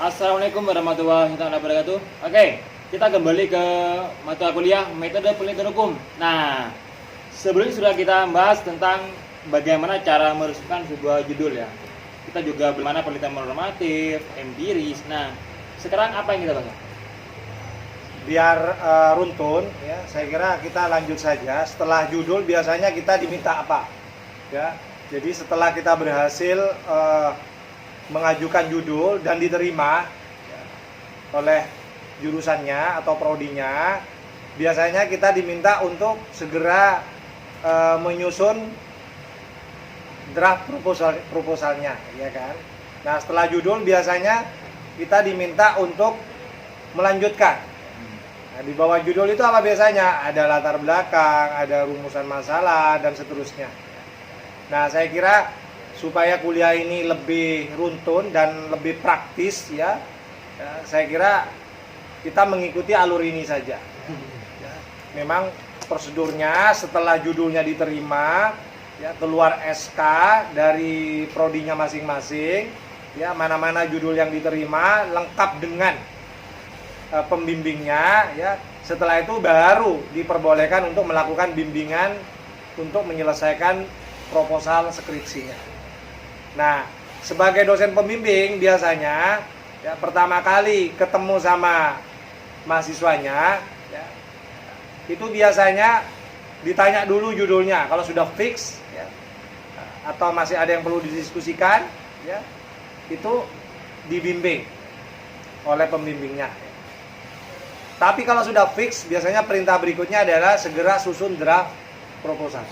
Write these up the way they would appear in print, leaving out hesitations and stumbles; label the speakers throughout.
Speaker 1: Assalamualaikum warahmatullahi wabarakatuh. Oke, kita kembali ke mata kuliah metode penelitian hukum. Nah, sebelumnya sudah kita bahas tentang bagaimana cara merumuskan sebuah judul ya. Kita juga bagaimana penelitian normatif, empiris. Nah, sekarang apa yang kita bahas?
Speaker 2: Biar runtun ya, saya kira kita lanjut saja. Setelah judul biasanya kita diminta apa ya. Jadi setelah kita berhasil mengajukan judul dan diterima ya, oleh jurusannya atau prodinya, biasanya kita diminta untuk segera menyusun draft proposalnya ya kan. Nah, setelah judul biasanya kita diminta untuk melanjutkan. Nah, di bawah judul itu apa biasanya? Ada latar belakang, ada rumusan masalah, dan seterusnya. Nah, saya kira supaya kuliah ini lebih runtun dan lebih praktis ya, saya kira kita mengikuti alur ini saja. Ya, memang prosedurnya setelah judulnya diterima, ya, keluar SK dari prodinya masing-masing, ya, mana-mana judul yang diterima lengkap dengan pembimbingnya ya. Setelah itu baru diperbolehkan untuk melakukan bimbingan untuk menyelesaikan proposal skripsinya. Nah, sebagai dosen pembimbing biasanya ya, pertama kali ketemu sama mahasiswanya ya, itu biasanya ditanya dulu judulnya. Kalau sudah fix ya, atau masih ada yang perlu didiskusikan ya, itu dibimbing oleh pembimbingnya. Tapi kalau sudah fix, biasanya perintah berikutnya adalah segera susun draft proposal.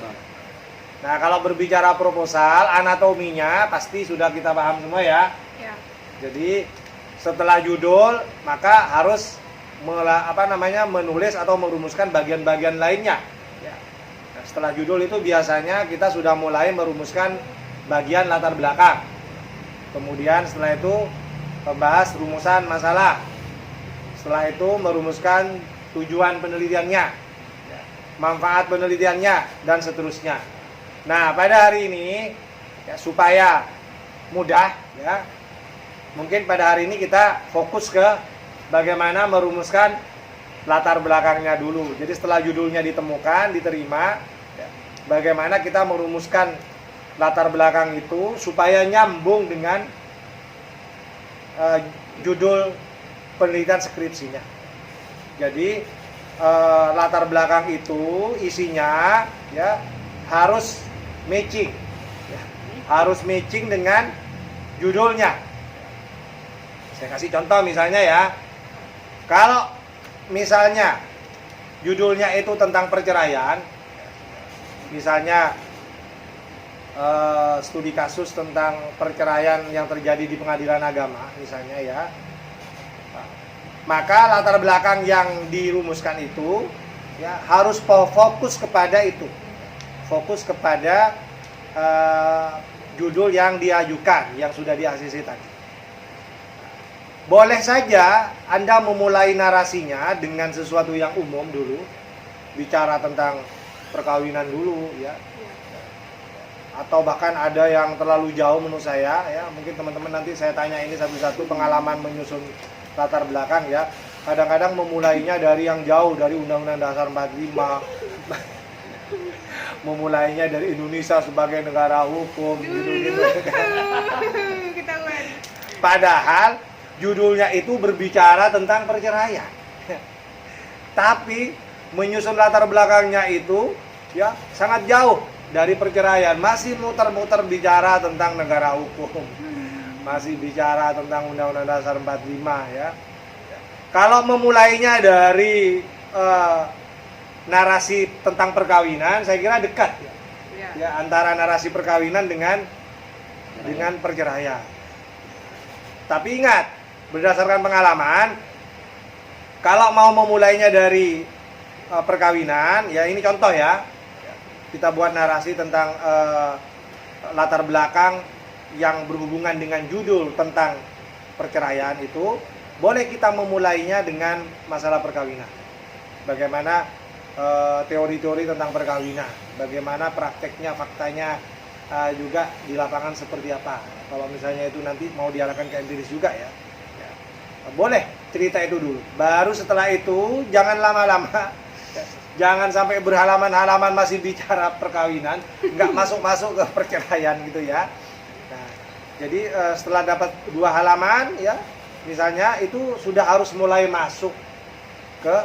Speaker 2: Nah, kalau berbicara proposal, anatominya pasti sudah kita paham semua ya. Ya. Jadi setelah judul, maka harus menulis atau merumuskan bagian-bagian lainnya. Ya. Nah, setelah judul itu biasanya kita sudah mulai merumuskan bagian latar belakang. Kemudian setelah itu membahas rumusan masalah. Setelah itu merumuskan tujuan penelitiannya, manfaat penelitiannya, dan seterusnya. Nah, pada hari ini ya, supaya mudah ya, mungkin pada hari ini kita fokus ke bagaimana merumuskan latar belakangnya dulu. Jadi setelah judulnya ditemukan, diterima ya, bagaimana kita merumuskan latar belakang itu supaya nyambung dengan judul penelitian skripsinya. Jadi latar belakang itu isinya ya harus matching ya, harus matching dengan judulnya. Saya kasih contoh misalnya ya, kalau misalnya judulnya itu tentang perceraian, misalnya studi kasus tentang perceraian yang terjadi di pengadilan agama misalnya ya, maka latar belakang yang dirumuskan itu ya harus fokus kepada itu, fokus kepada judul yang diajukan, yang sudah di ACC tadi. Boleh saja Anda memulai narasinya dengan sesuatu yang umum dulu, bicara tentang perkawinan dulu ya, atau bahkan ada yang terlalu jauh menurut saya ya. Mungkin teman-teman nanti saya tanya ini satu-satu pengalaman menyusun latar belakang ya. Kadang-kadang memulainya dari yang jauh, dari Undang-Undang Dasar 45, memulainya dari Indonesia sebagai negara hukum gitu-gitu. Padahal judulnya itu berbicara tentang perceraian. Tapi menyusun latar belakangnya itu ya sangat jauh dari perceraian, masih muter-muter bicara tentang negara hukum. Masih bicara tentang Undang-Undang Dasar 45 ya. Kalau memulainya dari narasi tentang perkawinan, saya kira dekat ya. Ya, antara narasi perkawinan dengan perceraian. Tapi ingat, berdasarkan pengalaman, kalau mau memulainya dari perkawinan, ya ini contoh ya. Kita buat narasi tentang latar belakang yang berhubungan dengan judul tentang perceraian itu, boleh kita memulainya dengan masalah perkawinan. Bagaimana teori-teori tentang perkawinan, bagaimana prakteknya, faktanya juga di lapangan seperti apa. Kalau misalnya itu nanti mau diarahkan ke empiris juga ya. boleh cerita itu dulu. Baru setelah itu jangan lama-lama, jangan sampai berhalaman-halaman masih bicara perkawinan, nggak masuk-masuk ke perceraian gitu ya. Nah, jadi setelah dapat 2 halaman ya, misalnya itu sudah harus mulai masuk ke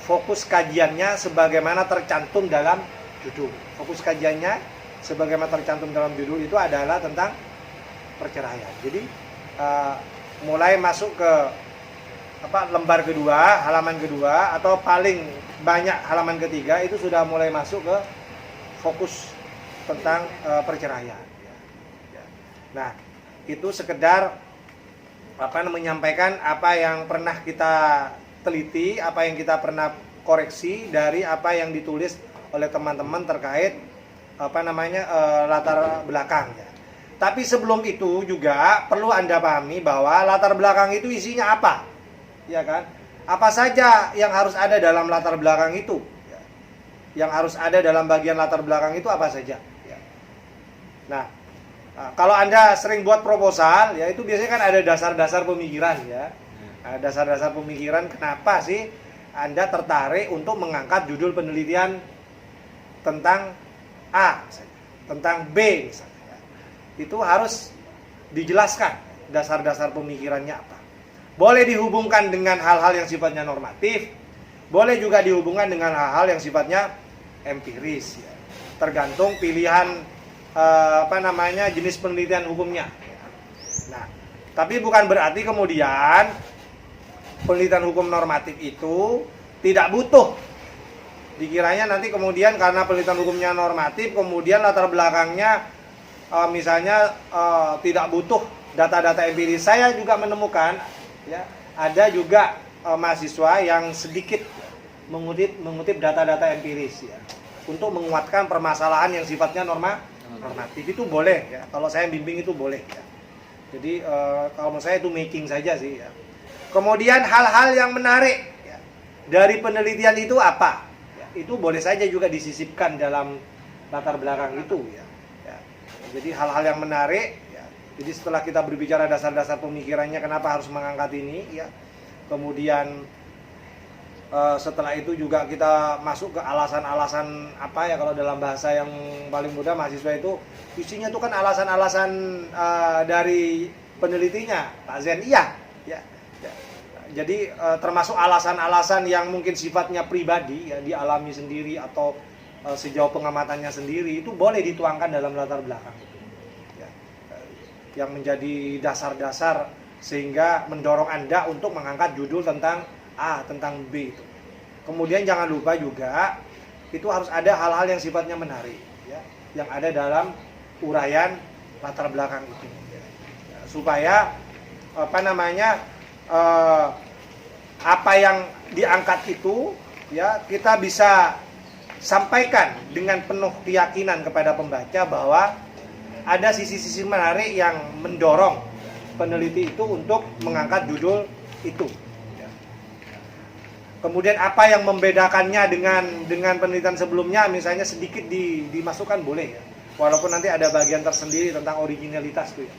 Speaker 2: fokus kajiannya sebagaimana tercantum dalam judul. Fokus kajiannya sebagaimana tercantum dalam judul itu adalah tentang perceraian. Jadi mulai masuk ke lembar kedua, halaman kedua, atau paling banyak halaman ketiga itu sudah mulai masuk ke fokus tentang perceraian. Nah, itu sekedar menyampaikan apa yang pernah kita teliti, apa yang kita pernah koreksi dari apa yang ditulis oleh teman-teman terkait latar belakang ya. Tapi sebelum itu juga perlu Anda pahami bahwa latar belakang itu isinya apa, ya kan? Apa saja yang harus ada dalam latar belakang itu? Ya. Yang harus ada dalam bagian latar belakang itu apa saja? Ya. Nah, kalau Anda sering buat proposal, ya itu biasanya kan ada dasar-dasar pemikiran ya. Dasar-dasar pemikiran kenapa sih Anda tertarik untuk mengangkat judul penelitian tentang A, tentang B misalnya. Itu harus dijelaskan dasar-dasar pemikirannya apa. Boleh dihubungkan dengan hal-hal yang sifatnya normatif, boleh juga dihubungkan dengan hal-hal yang sifatnya empiris ya. Tergantung pilihan jenis penelitian hukumnya. Nah, tapi bukan berarti kemudian penelitian hukum normatif itu tidak butuh. Dikiranya nanti kemudian karena penelitian hukumnya normatif, kemudian latar belakangnya misalnya tidak butuh data-data empiris. Saya juga menemukan ya, ada juga mahasiswa yang sedikit mengutip data-data empiris ya, untuk menguatkan permasalahan yang sifatnya normatif. Itu boleh ya. Kalau saya bimbing itu boleh ya. Jadi kalau menurut saya itu making saja sih ya. Kemudian hal-hal yang menarik ya, dari penelitian itu apa? Ya, itu boleh saja juga disisipkan dalam latar belakang itu ya. Ya. Jadi hal-hal yang menarik ya. Jadi setelah kita berbicara dasar-dasar pemikirannya kenapa harus mengangkat ini ya. Kemudian setelah itu juga kita masuk ke alasan-alasan apa ya, kalau dalam bahasa yang paling mudah mahasiswa itu isinya itu kan alasan-alasan dari penelitinya Pak Zen ya. Jadi termasuk alasan-alasan yang mungkin sifatnya pribadi ya, dialami sendiri atau sejauh pengamatannya sendiri, itu boleh dituangkan dalam latar belakang itu ya. Yang menjadi dasar-dasar sehingga mendorong Anda untuk mengangkat judul tentang A, tentang B itu. Kemudian jangan lupa juga itu harus ada hal-hal yang sifatnya menarik ya, yang ada dalam uraian latar belakang itu ya. Supaya apa yang diangkat itu ya kita bisa sampaikan dengan penuh keyakinan kepada pembaca bahwa ada sisi-sisi menarik yang mendorong peneliti itu untuk mengangkat judul itu. Kemudian apa yang membedakannya dengan penelitian sebelumnya, misalnya sedikit dimasukkan boleh ya. Walaupun nanti ada bagian tersendiri tentang originalitas tuh ya.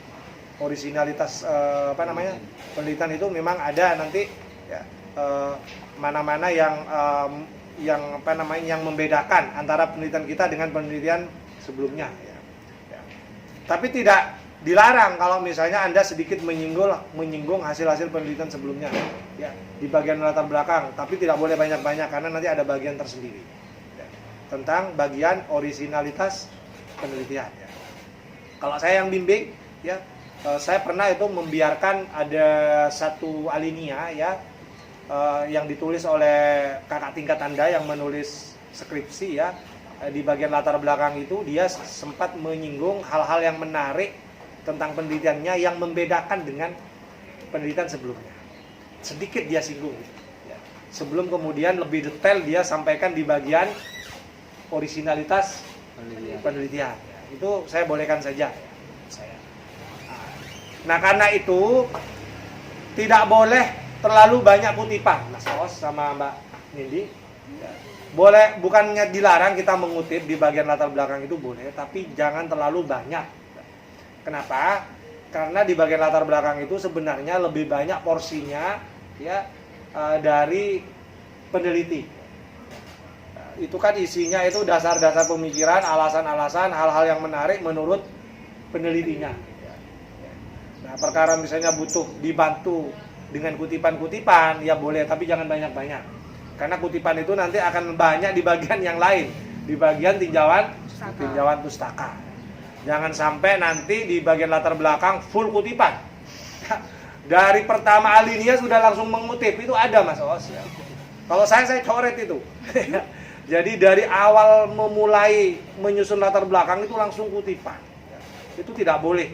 Speaker 2: Originalitas penelitian itu memang ada nanti ya, mana-mana yang membedakan antara penelitian kita dengan penelitian sebelumnya ya. Ya. Tapi tidak dilarang kalau misalnya Anda sedikit menyinggung hasil-hasil penelitian sebelumnya ya, di bagian latar belakang, tapi tidak boleh banyak-banyak karena nanti ada bagian tersendiri ya, tentang bagian originalitas penelitian ya. Kalau saya yang bimbing ya, saya pernah itu membiarkan ada satu alinea ya, yang ditulis oleh kakak tingkat Anda yang menulis skripsi ya. Di bagian latar belakang itu dia sempat menyinggung hal-hal yang menarik tentang penelitiannya yang membedakan dengan penelitian sebelumnya. Sedikit dia singgung ya. Sebelum kemudian lebih detail dia sampaikan di bagian originalitas penelitian ya. Itu saya bolehkan saja ya. Nah karena itu tidak boleh terlalu banyak kutipan Mas Os sama Mbak Nindi ya. Boleh, bukannya dilarang kita mengutip di bagian latar belakang itu boleh, tapi jangan terlalu banyak. Kenapa? Karena di bagian latar belakang itu sebenarnya lebih banyak porsinya ya dari peneliti. Itu kan isinya itu dasar-dasar pemikiran, alasan-alasan, hal-hal yang menarik menurut penelitinya. Nah, perkara misalnya butuh dibantu dengan kutipan-kutipan, ya boleh, tapi jangan banyak-banyak. Karena kutipan itu nanti akan banyak di bagian yang lain, di bagian tinjauan pustaka. Jangan sampai nanti di bagian latar belakang full kutipan. Dari pertama alinea sudah langsung mengutip, itu ada Mas Os. Kalau saya coret itu. Jadi dari awal memulai menyusun latar belakang itu langsung kutipan. Itu tidak boleh.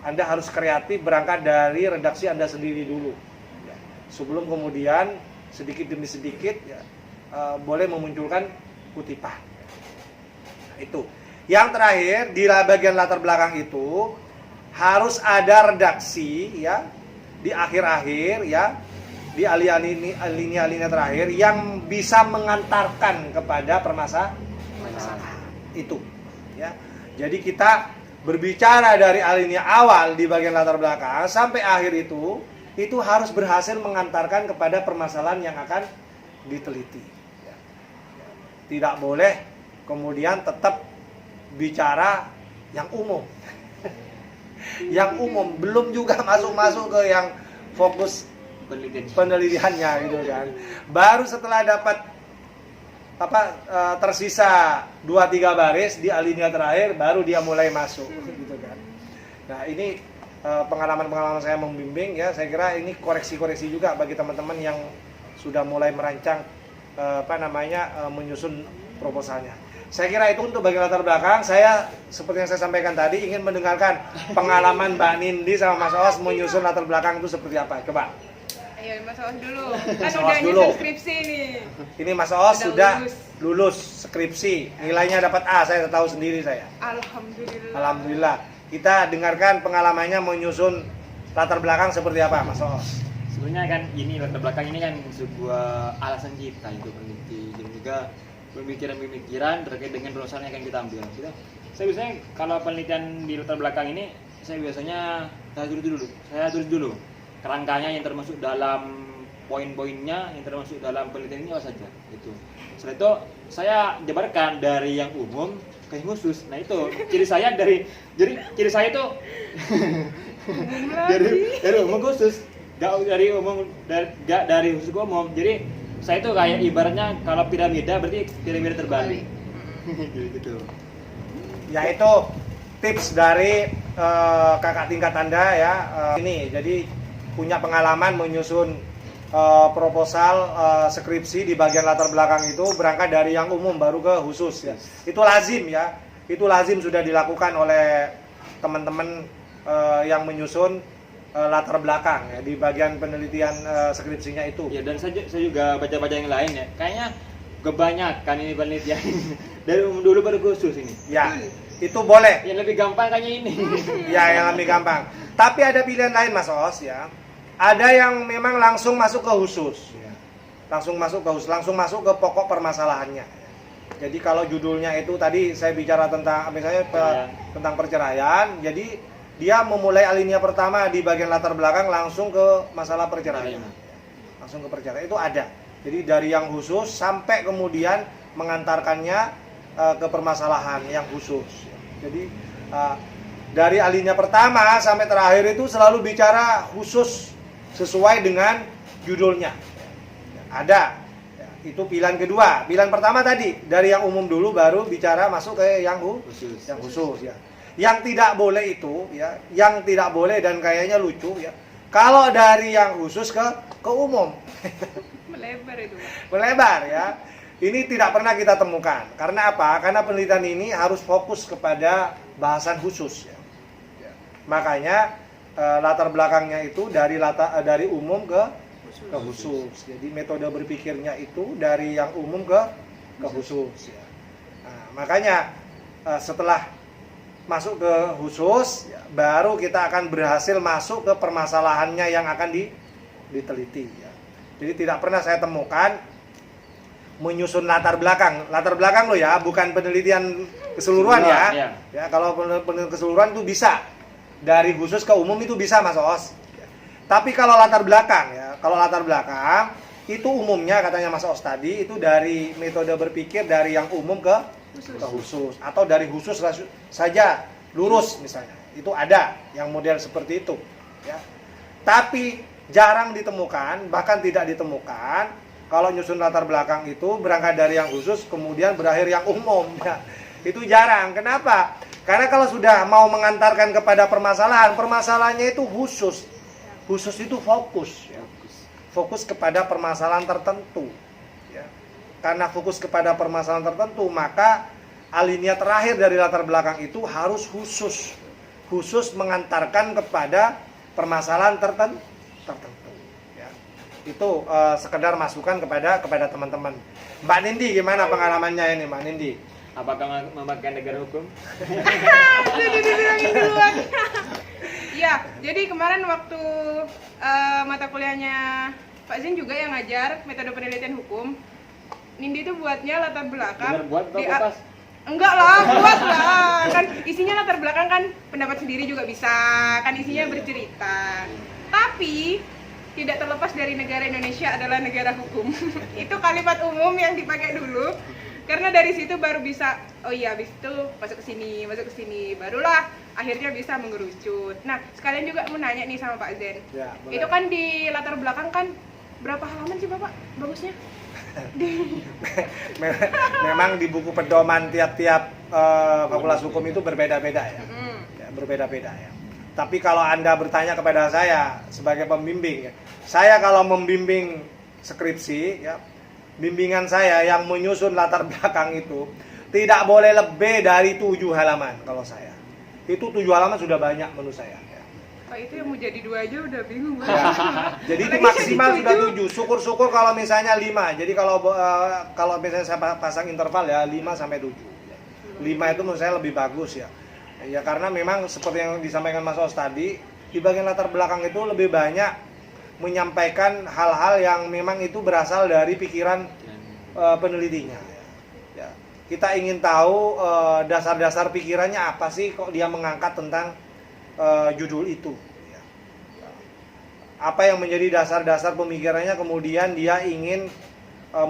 Speaker 2: Anda harus kreatif berangkat dari redaksi Anda sendiri dulu. Sebelum kemudian sedikit demi sedikit boleh memunculkan kutipan. Nah, itu. Yang terakhir di bagian latar belakang itu harus ada redaksi ya di akhir-akhir ya. Di alinea terakhir yang bisa mengantarkan kepada permasalahan itu ya. Jadi kita berbicara dari alinea awal di bagian latar belakang sampai akhir itu harus berhasil mengantarkan kepada permasalahan yang akan diteliti ya. Tidak boleh kemudian tetap bicara yang umum. Yang umum belum juga masuk ke yang fokus penelitiannya gitu kan. Baru setelah dapat tersisa 2-3 baris di alinea terakhir baru dia mulai masuk gitu kan. Nah, ini pengalaman saya membimbing ya, saya kira ini koreksi-koreksi juga bagi teman-teman yang sudah mulai merancang menyusun proposalnya. Saya kira itu untuk bagian latar belakang. Saya seperti yang saya sampaikan tadi ingin mendengarkan pengalaman Mbak Nindi sama Mas Os menyusun latar belakang itu seperti apa. Coba.
Speaker 3: Ayo Mas Os dulu. Kan
Speaker 2: Mas
Speaker 3: udah
Speaker 2: Os dulu.
Speaker 3: nyusun skripsi nih.
Speaker 2: Ini Mas Os sudah
Speaker 3: lulus.
Speaker 2: lulus skripsi. Nilainya dapat A, saya tahu sendiri saya.
Speaker 3: Alhamdulillah.
Speaker 2: Alhamdulillah. Kita dengarkan pengalamannya menyusun latar belakang seperti apa, Mas Os.
Speaker 1: Sebenarnya kan ini latar belakang ini kan sebuah alasan kita untuk meneliti dan juga pemikiran-pemikiran terkait dengan perusahaan yang akan kita ambil. Saya biasanya kalau penelitian di latar belakang ini saya tulis dulu kerangkanya yang termasuk dalam poin-poinnya, yang termasuk dalam penelitian ini apa saja gitu. Setelah itu saya jabarkan dari yang umum ke yang khusus. Nah itu ciri saya itu dari umum khusus, dari khusus ke umum. Jadi saya itu kayak ibaratnya kalau piramida berarti piramida terbalik. Gitu.
Speaker 2: Yaitu tips dari kakak tingkat Anda ya. Ini jadi punya pengalaman menyusun proposal skripsi di bagian latar belakang itu berangkat dari yang umum baru ke khusus ya. Itu lazim ya. Itu lazim sudah dilakukan oleh teman-teman yang menyusun latar belakang ya di bagian penelitian skripsinya itu.
Speaker 1: Ya, dan saya juga baca-baca yang lain ya. Kayaknya kebanyakan ini penelitian dari umum dulu baru khusus ini.
Speaker 2: Ya, itu boleh.
Speaker 1: Yang lebih gampang kayaknya ini.
Speaker 2: Ya, yang lebih gampang. Tapi ada pilihan lain Mas Os ya. Ada yang memang langsung masuk ke khusus. Langsung masuk ke pokok permasalahannya. Jadi kalau judulnya itu tadi saya bicara tentang misalnya tentang perceraian, jadi dia memulai alinea pertama di bagian latar belakang langsung ke masalah perceraian. Langsung ke perceraian itu ada. Jadi dari yang khusus sampai kemudian mengantarkannya ke permasalahan yang khusus. Jadi dari alinea pertama sampai terakhir itu selalu bicara khusus sesuai dengan judulnya. Ada. Itu pilihan kedua. Pilihan pertama tadi dari yang umum dulu baru bicara masuk ke yang khusus ya. Yang tidak boleh itu ya, yang tidak boleh dan kayaknya lucu ya. Kalau dari yang khusus ke umum.
Speaker 3: Melebar itu.
Speaker 2: Melebar ya. Ini tidak pernah kita temukan. Karena apa? Karena penelitian ini harus fokus kepada bahasan khusus ya. Makanya latar belakangnya itu dari umum ke khusus. Jadi metode berpikirnya itu dari yang umum ke khusus ya. Nah, makanya setelah masuk ke khusus ya, baru kita akan berhasil masuk ke permasalahannya yang akan diteliti ya. Jadi tidak pernah saya temukan menyusun latar belakang loh ya, bukan penelitian keseluruhan ya. Ya kalau penelitian keseluruhan itu bisa. dari khusus ke umum itu bisa Mas Os. Tapi kalau latar belakang ya, kalau latar belakang itu umumnya katanya Mas Os tadi itu dari metode berpikir dari yang umum ke khusus atau dari khusus saja lurus misalnya. Itu ada yang model seperti itu ya. Tapi jarang ditemukan, bahkan tidak ditemukan kalau nyusun latar belakang itu berangkat dari yang khusus kemudian berakhir yang umum ya. Itu jarang. Kenapa? Karena kalau sudah mau mengantarkan kepada permasalahan, permasalahannya itu khusus. Khusus itu fokus ya. Fokus kepada permasalahan tertentu ya. Karena fokus kepada permasalahan tertentu, maka alinea terakhir dari latar belakang itu harus khusus. Khusus mengantarkan kepada permasalahan tertentu ya. Itu sekedar masukan kepada teman-teman. Mbak Nindi gimana pengalamannya ini Mbak Nindi?
Speaker 1: Apakah memakai negara hukum?
Speaker 3: Udah dibilangin duluan. Iya, jadi kemarin waktu mata kuliahnya Pak Zin juga yang ngajar metode penelitian hukum. Nindi itu buatnya latar belakang.
Speaker 1: Bener buat atau kertas?
Speaker 3: Enggak lah, buat lah. Kan isinya latar belakang kan pendapat sendiri juga bisa. Kan isinya bercerita. Tapi tidak terlepas dari negara Indonesia adalah negara hukum. Itu kalimat umum yang dipakai dulu. Karena dari situ baru bisa, oh iya habis itu masuk ke sini, barulah akhirnya bisa mengerucut. Nah, sekalian juga mau nanya nih sama Pak Zen.
Speaker 2: Ya,
Speaker 3: Itu kan di latar belakang kan berapa halaman sih Bapak? Bagusnya?
Speaker 2: Memang di buku pedoman tiap-tiap fakultas hukum itu berbeda-beda ya. Ya, berbeda-beda ya. Tapi kalau Anda bertanya kepada saya sebagai pembimbing ya, saya kalau membimbing skripsi ya, bimbingan saya yang menyusun latar belakang itu tidak boleh lebih dari 7 halaman kalau saya. Itu 7 halaman sudah banyak menurut saya. Ya.
Speaker 3: Pak itu yang mau jadi 2 aja udah bingung.
Speaker 2: Ya. Jadi itu maksimal sudah 7. Syukur-syukur kalau misalnya 5. Jadi kalau misalnya saya pasang interval ya 5 sampai 7. 5 itu menurut saya lebih bagus ya. Ya karena memang seperti yang disampaikan Mas Os tadi, di bagian latar belakang itu lebih banyak menyampaikan hal-hal yang memang itu berasal dari pikiran penelitinya. Ya. Kita ingin tahu dasar-dasar pikirannya apa sih kok dia mengangkat tentang judul itu. Ya. Apa yang menjadi dasar-dasar pemikirannya kemudian dia ingin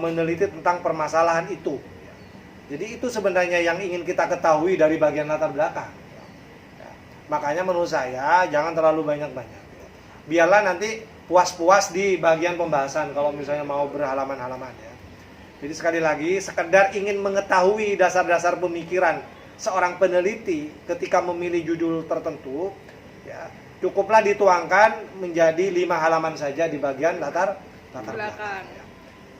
Speaker 2: meneliti tentang permasalahan itu. Ya. Jadi itu sebenarnya yang ingin kita ketahui dari bagian latar belakang. Ya. Makanya menurut saya jangan terlalu banyak-banyak. Biarlah nanti puas-puas di bagian pembahasan kalau misalnya mau berhalaman-halaman ya. Jadi sekali lagi sekedar ingin mengetahui dasar-dasar pemikiran seorang peneliti ketika memilih judul tertentu ya, cukuplah dituangkan menjadi 5 halaman saja di bagian latar belakang. Ya.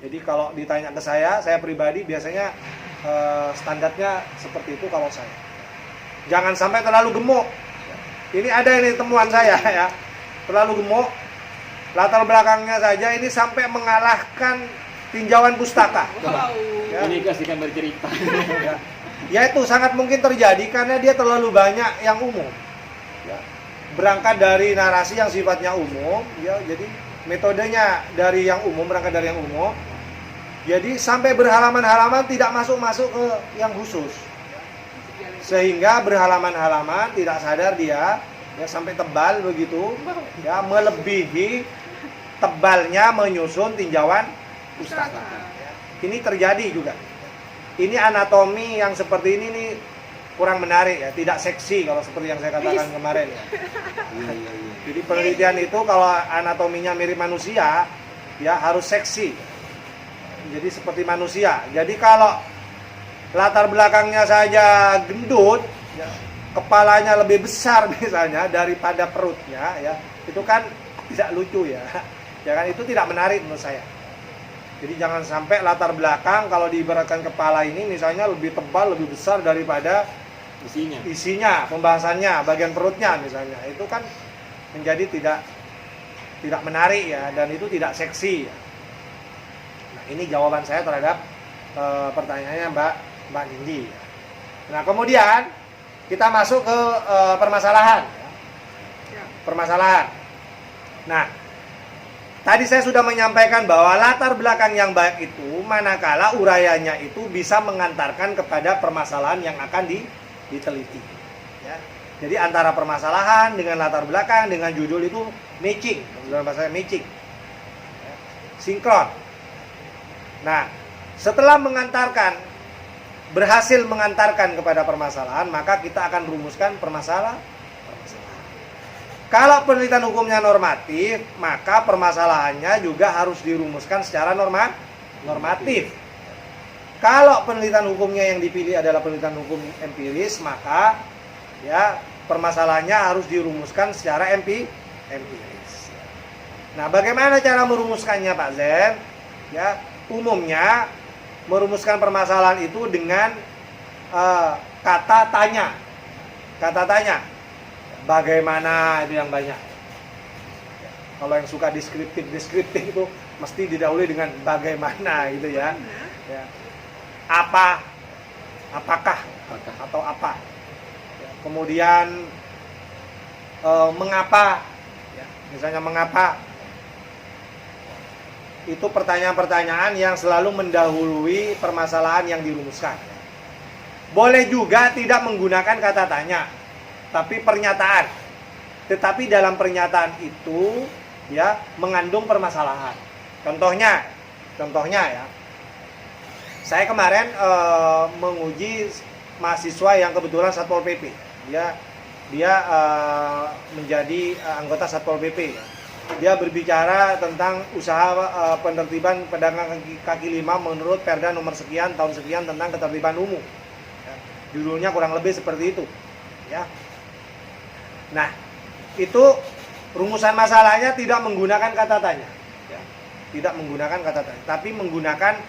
Speaker 2: Jadi kalau ditanya ke saya pribadi biasanya standarnya seperti itu kalau saya. Jangan sampai terlalu gemuk. Ini ada ini temuan saya ya. Terlalu gemuk. Latar belakangnya saja ini sampai mengalahkan tinjauan pustaka.
Speaker 3: Wow.
Speaker 2: Ya.
Speaker 1: Ini kasihkan bercerita.
Speaker 2: Ya itu sangat mungkin terjadi karena dia terlalu banyak yang umum. Ya. Berangkat dari narasi yang sifatnya umum, ya, jadi metodenya dari yang umum, berangkat dari yang umum. Jadi sampai berhalaman-halaman tidak masuk ke yang khusus. Sehingga berhalaman-halaman tidak sadar dia ya sampai tebal begitu, ya melebihi tebalnya menyusun tinjauan pustaka. Ya. Ini terjadi juga. Ini anatomi yang seperti ini nih kurang menarik ya, tidak seksi kalau seperti yang saya katakan kemarin ya. Jadi penelitian itu kalau anatominya mirip manusia, ya harus seksi. Jadi seperti manusia. Jadi kalau latar belakangnya saja gendut, ya, kepalanya lebih besar misalnya daripada perutnya, ya itu kan tidak lucu ya. Ya kan itu tidak menarik menurut saya. Jadi jangan sampai latar belakang kalau diibaratkan kepala ini misalnya lebih tebal, lebih besar daripada isinya, pembahasannya, bagian perutnya misalnya. Itu kan menjadi tidak menarik ya, dan itu tidak seksi ya. Nah, ini jawaban saya terhadap pertanyaannya Mbak Nindi. Nah, kemudian kita masuk ke permasalahan ya. Permasalahan. Nah, tadi saya sudah menyampaikan bahwa latar belakang yang baik itu manakala uraiannya itu bisa mengantarkan kepada permasalahan yang akan diteliti. Ya. Jadi antara permasalahan dengan latar belakang dengan judul itu matching, dalam bahasa matching, sinkron. Nah, setelah berhasil mengantarkan kepada permasalahan, maka kita akan rumuskan permasalahan. Kalau penelitian hukumnya normatif, maka permasalahannya juga harus dirumuskan secara normatif. Kalau penelitian hukumnya yang dipilih adalah penelitian hukum empiris, maka ya permasalahannya harus dirumuskan secara empiris. Nah, bagaimana cara merumuskannya, Pak Zen? Ya, umumnya merumuskan permasalahan itu dengan kata tanya. Kata tanya. Bagaimana itu yang banyak. Kalau yang suka deskriptif itu mesti didahului dengan bagaimana gitu ya. Ya. Apakah atau apa. Ya. Kemudian mengapa. Ya. Misalnya mengapa. Itu pertanyaan-pertanyaan yang selalu mendahului permasalahan yang dirumuskan. Boleh juga tidak menggunakan kata tanya, tapi pernyataan. Tetapi dalam pernyataan itu ya mengandung permasalahan. Contohnya ya. Saya kemarin menguji mahasiswa yang kebetulan Satpol PP. Dia menjadi anggota Satpol PP. Dia berbicara tentang usaha penertiban pedagang kaki lima menurut Perda nomor sekian tahun sekian tentang ketertiban umum. Ya, judulnya kurang lebih seperti itu. Ya. Nah, itu rumusan masalahnya tidak menggunakan kata tanya. Ya, tidak menggunakan kata tanya, tapi menggunakan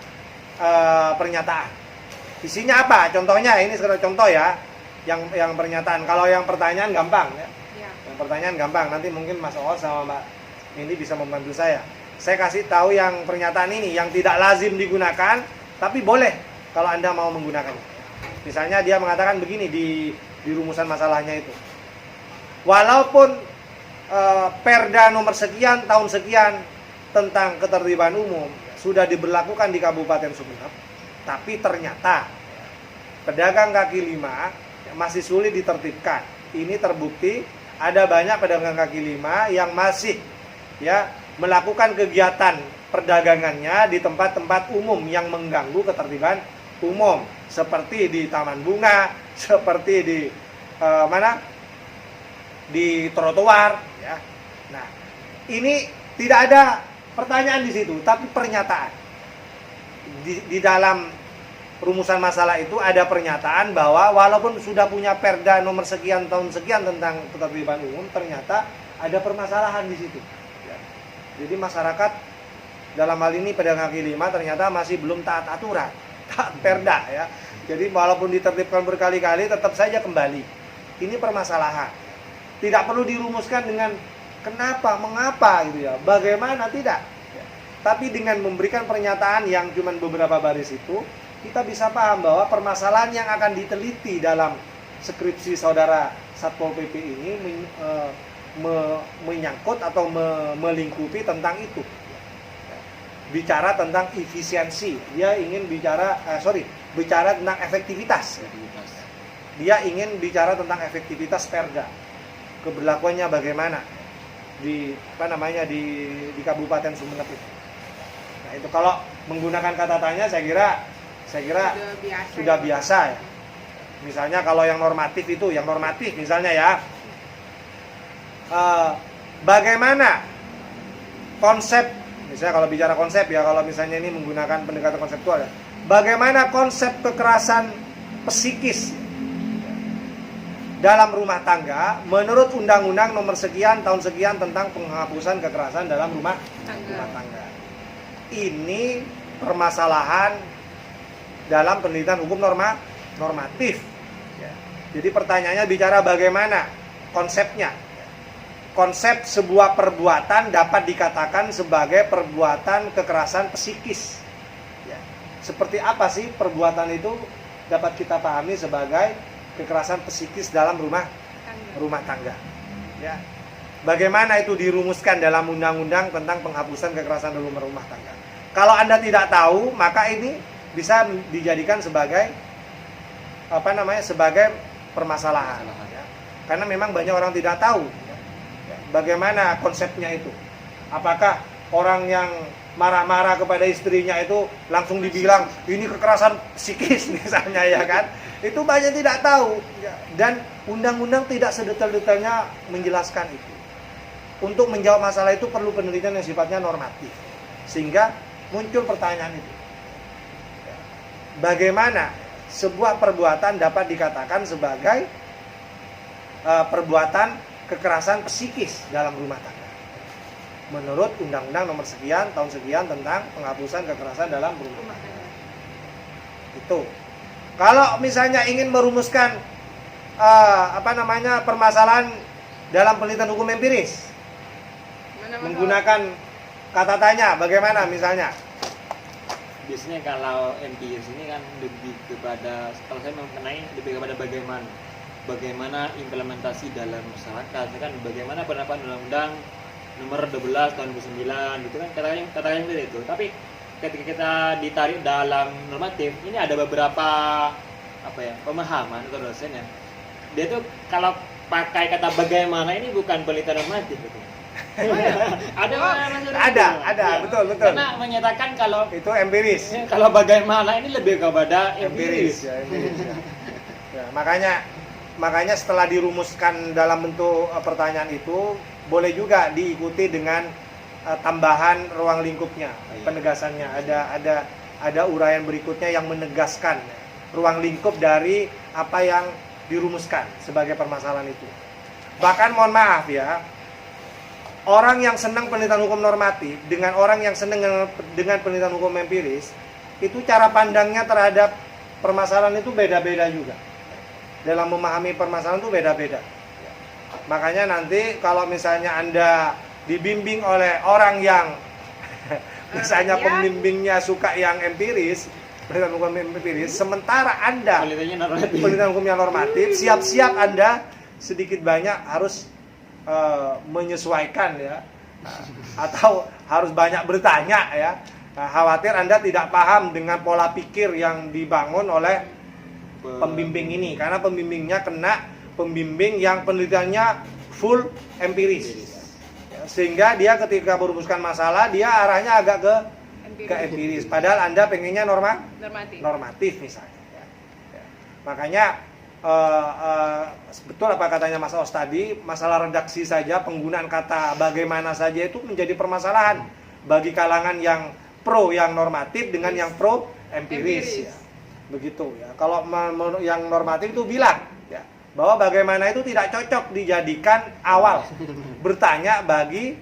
Speaker 2: pernyataan. Isinya apa? Contohnya ini sekedar contoh ya. Yang pernyataan. Kalau yang pertanyaan gampang ya. Yang pertanyaan gampang. Nanti mungkin Mas Oot sama Mbak ini bisa membantu saya. Saya kasih tahu yang pernyataan ini yang tidak lazim digunakan, tapi boleh kalau Anda mau menggunakannya. Misalnya dia mengatakan begini di rumusan masalahnya itu. Walaupun Perda nomor sekian tahun sekian tentang ketertiban umum sudah diberlakukan di Kabupaten Sumeneb, tapi ternyata pedagang kaki lima masih sulit ditertibkan. Ini terbukti ada banyak pedagang kaki lima yang masih ya melakukan kegiatan perdagangannya di tempat-tempat umum yang mengganggu ketertiban umum, seperti di taman bunga, seperti di di trotoar ya. Nah, ini tidak ada pertanyaan di situ, tapi pernyataan. Di dalam rumusan masalah itu ada pernyataan bahwa walaupun sudah punya Perda nomor sekian tahun sekian tentang ketertiban umum, ternyata ada permasalahan di situ. Ya. Jadi masyarakat dalam hal ini pedagang kaki lima ternyata masih belum taat aturan, taat Perda ya. Jadi walaupun ditertibkan berkali-kali tetap saja kembali. Ini permasalahan. Tidak perlu dirumuskan dengan kenapa, mengapa gitu ya. Bagaimana tidak. Ya. Tapi dengan memberikan pernyataan yang cuma beberapa baris itu, kita bisa paham bahwa permasalahan yang akan diteliti dalam skripsi saudara Satpol PP ini menyangkut atau melingkupi tentang itu. Bicara tentang efisiensi, dia ingin bicara tentang efektivitas. Dia ingin bicara tentang efektivitas Perda, keberlakuannya bagaimana di Kabupaten Sumeneb itu. Nah, itu kalau menggunakan kata tanya saya kira sudah biasa ya. Misalnya kalau yang normatif misalnya ya, bagaimana konsep, misalnya kalau bicara konsep ya, kalau misalnya ini menggunakan pendekatan konseptual ya, bagaimana konsep kekerasan psikis dalam rumah tangga menurut Undang-Undang nomor sekian tahun sekian tentang penghapusan kekerasan dalam rumah tangga. Ini permasalahan dalam penelitian hukum normatif. Ya. Jadi pertanyaannya bicara bagaimana konsepnya. Konsep sebuah perbuatan dapat dikatakan sebagai perbuatan kekerasan psikis. Ya. Seperti apa sih perbuatan itu dapat kita pahami sebagai kekerasan psikis dalam rumah tangga. Ya. Bagaimana itu dirumuskan dalam undang-undang tentang penghapusan kekerasan dalam rumah tangga. Kalau Anda tidak tahu, maka ini bisa dijadikan sebagai sebagai permasalahan. Ya. Karena memang banyak orang tidak tahu bagaimana konsepnya itu. Apakah orang yang marah-marah kepada istrinya itu langsung dibilang ini kekerasan psikis misalnya, ya kan? Itu banyak tidak tahu, dan undang-undang tidak sedetail-detailnya menjelaskan itu. Untuk menjawab masalah itu perlu penelitian yang sifatnya normatif, sehingga muncul pertanyaan itu. Bagaimana sebuah perbuatan dapat dikatakan sebagai perbuatan kekerasan psikis dalam rumah tangga menurut Undang-Undang Nomor Sekian Tahun Sekian tentang penghapusan kekerasan dalam rumah tangga. Itu. Kalau misalnya ingin merumuskan permasalahan dalam penelitian hukum empiris, menggunakan kata tanya, bagaimana misalnya?
Speaker 1: Biasanya kalau empiris ini kan lebih kepada, kalau saya mengenai lebih kepada bagaimana implementasi dalam masyarakat, kan bagaimana penerapan Undang-Undang Nomor 12 Tahun 2009 gitu kan, katakannya seperti itu. Tapi ketika kita ditarik dalam normatif, ini ada beberapa pemahaman atau dosen ya. Dia tuh kalau pakai kata bagaimana ini bukan penelitian normatif gitu. ada, betul.
Speaker 2: Karena
Speaker 1: menyatakan kalau
Speaker 2: itu empiris.
Speaker 1: Kalau bagaimana ini lebih kepada empiris.
Speaker 2: Ya, makanya setelah dirumuskan dalam bentuk pertanyaan itu, boleh juga diikuti dengan tambahan ruang lingkupnya, penegasannya. Ada uraian berikutnya yang menegaskan ruang lingkup dari apa yang dirumuskan sebagai permasalahan itu. Bahkan mohon maaf ya, orang yang senang penelitian hukum normatif dengan orang yang senang dengan penelitian hukum empiris, itu cara pandangnya terhadap permasalahan itu beda-beda juga. Dalam memahami permasalahan itu beda-beda. Makanya nanti kalau misalnya Anda dibimbing oleh orang yang misalnya pembimbingnya suka yang empiris, penelitian hukum empiris, sementara Anda penelitian hukumnya normatif, siap-siap Anda sedikit banyak harus menyesuaikan ya, atau harus banyak bertanya ya. Khawatir Anda tidak paham dengan pola pikir yang dibangun oleh pembimbing ini, karena pembimbingnya pembimbing yang penelitiannya full empiris. Sehingga dia ketika merumuskan masalah, dia arahnya agak ke empiris. Padahal Anda pengennya normatif misalnya. Ya. Makanya betul apa katanya Mas Os tadi, masalah redaksi saja, penggunaan kata bagaimana saja itu menjadi permasalahan bagi kalangan yang pro yang normatif dengan yang pro empiris. Ya. Begitu ya. Kalau yang normatif itu bilang ya, bahwa bagaimana itu tidak cocok dijadikan awal bertanya bagi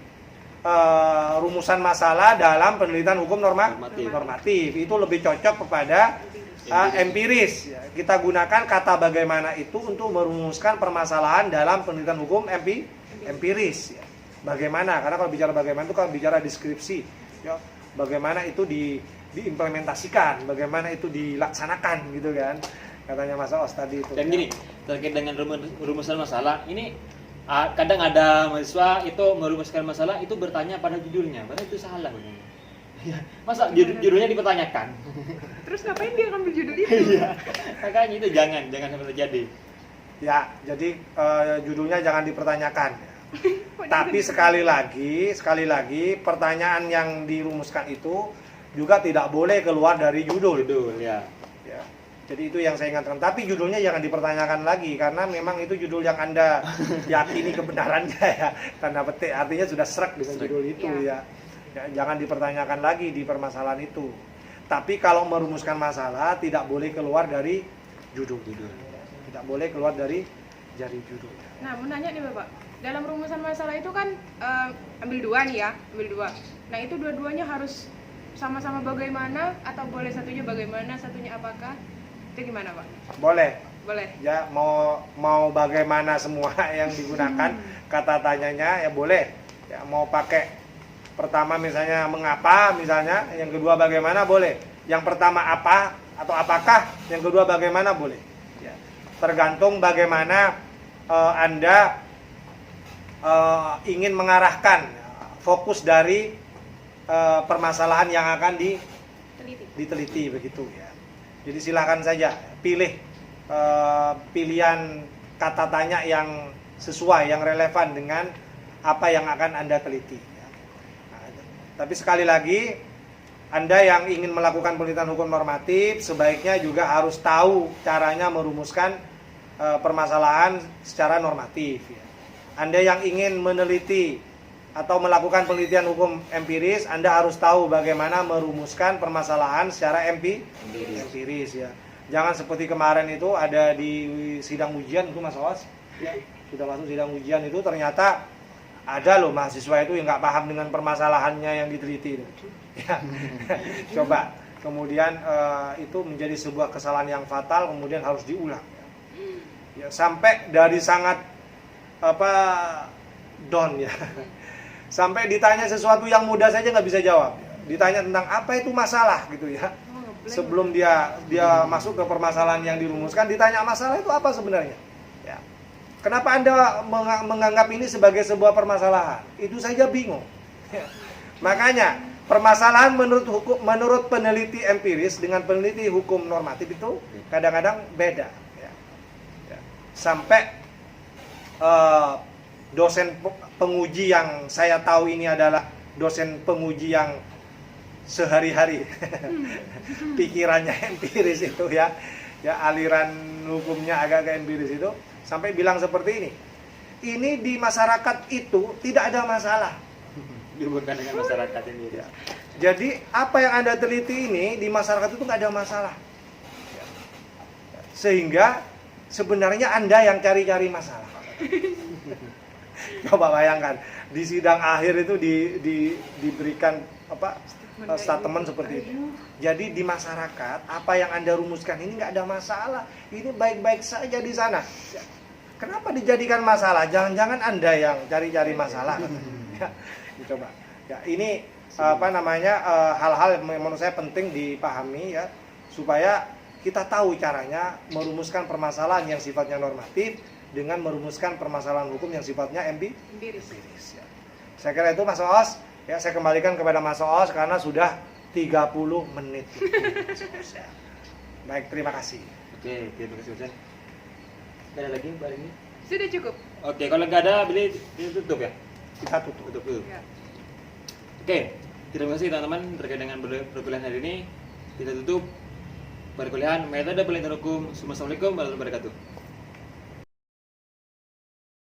Speaker 2: rumusan masalah dalam penelitian hukum normatif. Itu lebih cocok kepada empiris ya. Kita gunakan kata bagaimana itu untuk merumuskan permasalahan dalam penelitian hukum empiris ya. Bagaimana? Karena kalau bicara bagaimana itu kan bicara deskripsi ya. Bagaimana itu diimplementasikan, bagaimana itu dilaksanakan gitu kan, katanya Mas Os tadi itu. Dan
Speaker 1: gini, terkait dengan rumusan masalah ini, kadang ada mahasiswa itu merumuskan masalah itu bertanya pada judulnya, padahal itu salah. Ya, masa judulnya dipertanyakan?
Speaker 3: Terus ngapain dia ngambil judul itu?
Speaker 1: Iya, makanya itu jangan sampai terjadi.
Speaker 2: Ya, jadi judulnya jangan dipertanyakan. Tapi sekali lagi pertanyaan yang dirumuskan itu juga tidak boleh keluar dari judul ya. Jadi itu yang saya ingatkan. Tapi judulnya jangan dipertanyakan lagi, karena memang itu judul yang Anda yakini kebenarannya ya. Tanda petik, artinya sudah srek dengan judul itu ya. Jangan dipertanyakan lagi di permasalahan itu. Tapi kalau merumuskan masalah tidak boleh keluar dari judul. Tidak boleh keluar dari judul.
Speaker 3: Nah, mau nanya nih Bapak, dalam rumusan masalah itu kan ambil dua. Nah, itu dua-duanya harus sama-sama bagaimana, atau boleh satunya bagaimana, satunya apakah? Itu gimana, Pak?
Speaker 2: Boleh.
Speaker 3: Ya,
Speaker 2: mau bagaimana semua yang digunakan kata tanyanya ya boleh. Ya, mau pakai pertama misalnya mengapa misalnya, yang kedua bagaimana boleh. Yang pertama apa atau apakah, yang kedua bagaimana boleh. Ya. Tergantung bagaimana Anda ingin mengarahkan fokus dari permasalahan yang akan diteliti begitu ya. Jadi silakan saja pilih pilihan kata tanya yang sesuai, yang relevan dengan apa yang akan Anda teliti. Nah, tapi sekali lagi, Anda yang ingin melakukan penelitian hukum normatif sebaiknya juga harus tahu caranya merumuskan permasalahan secara normatif. Ya. Anda yang ingin meneliti atau melakukan penelitian hukum empiris, Anda harus tahu bagaimana merumuskan permasalahan secara empiris ya. Jangan seperti kemarin itu ada di sidang ujian itu Mas Awas, ya, sudah masuk sidang ujian itu ternyata ada loh mahasiswa itu yang nggak paham dengan permasalahannya yang diteliti itu. Ya. Coba kemudian itu menjadi sebuah kesalahan yang fatal, kemudian harus diulang. Ya, sampai dari sangat down ya. Sampai ditanya sesuatu yang mudah saja nggak bisa jawab. Ditanya tentang apa itu masalah gitu ya. Sebelum dia masuk ke permasalahan yang dirumuskan, ditanya masalah itu apa sebenarnya. Ya. Kenapa Anda menganggap ini sebagai sebuah permasalahan? Itu saja bingung. Ya. Makanya permasalahan menurut peneliti empiris dengan peneliti hukum normatif itu kadang-kadang beda. Ya. Ya. Sampai dosen penguji yang saya tahu ini adalah dosen penguji yang sehari-hari pikirannya empiris itu ya, aliran hukumnya agak-agak empiris itu, sampai bilang seperti ini di masyarakat itu tidak ada masalah.
Speaker 1: Dihubungkan dengan masyarakat ini ya.
Speaker 2: Jadi apa yang Anda teliti ini di masyarakat itu nggak ada masalah, sehingga sebenarnya Anda yang cari-cari masalah. Coba bayangkan di sidang akhir itu diberikan statement seperti itu. Jadi di masyarakat apa yang Anda rumuskan ini nggak ada masalah, ini baik-baik saja di sana. Kenapa dijadikan masalah? Jangan-jangan Anda yang cari-cari masalah. Ya, coba. Ya, ini hal-hal yang menurut saya penting dipahami ya, supaya kita tahu caranya merumuskan permasalahan yang sifatnya normatif dengan merumuskan permasalahan hukum yang sifatnya empiris. Ya. Saya kira itu Mas Oos. Ya, saya kembalikan kepada Mas Oos karena sudah 30 menit. Ya. Baik, terima kasih.
Speaker 1: Oke, terima kasih Ustaz. Ada lagi Mbak ini?
Speaker 3: Sudah cukup.
Speaker 1: Oke, kalau nggak ada boleh ditutup ya.
Speaker 2: Kita tutup.
Speaker 1: Tutup dulu.
Speaker 3: Ya.
Speaker 1: Oke, terima kasih teman-teman terkait dengan perkuliahan hari ini. Kita tutup perkuliahan metode penelitian hukum. Assalamualaikum warahmatullahi wabarakatuh.